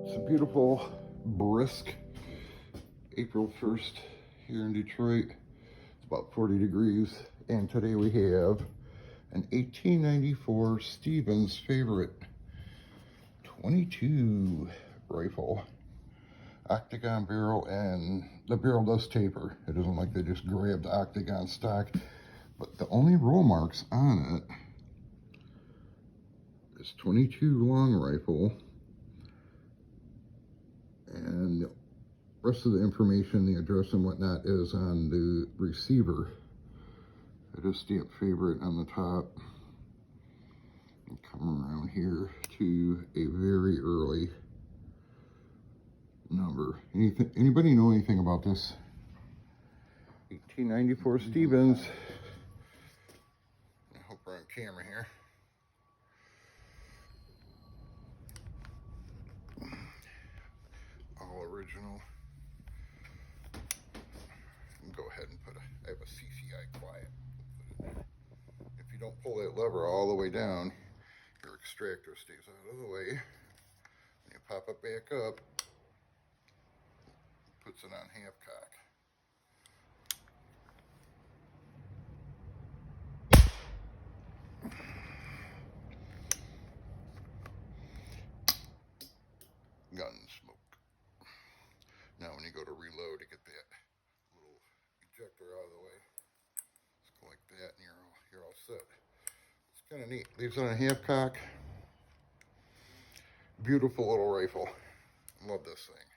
It's a beautiful, brisk April 1st here in Detroit. It's about 40 degrees, and today we have an 1894 Stevens favorite 22 rifle. Octagon barrel, and the barrel does taper. It isn't like they just grabbed the octagon stock, but the only roll marks on it is 22 long rifle, and the rest of the information, the address and whatnot, is on the receiver. It is stamped favorite on the top. And come around here to a very early number. Anybody know anything about this? 1894 Stevens. I hope we're on camera here. All original. Go ahead and I have a CCI quiet. If you don't pull that lever all the way down, your extractor stays out of the way. You pop it back up, puts it on half cock. Gun smoke. Now when you go to reload to get that little ejector out of the way, just go like that and you're all set. It's kind of neat. Leaves it on a half cock. Beautiful little rifle. Love this thing.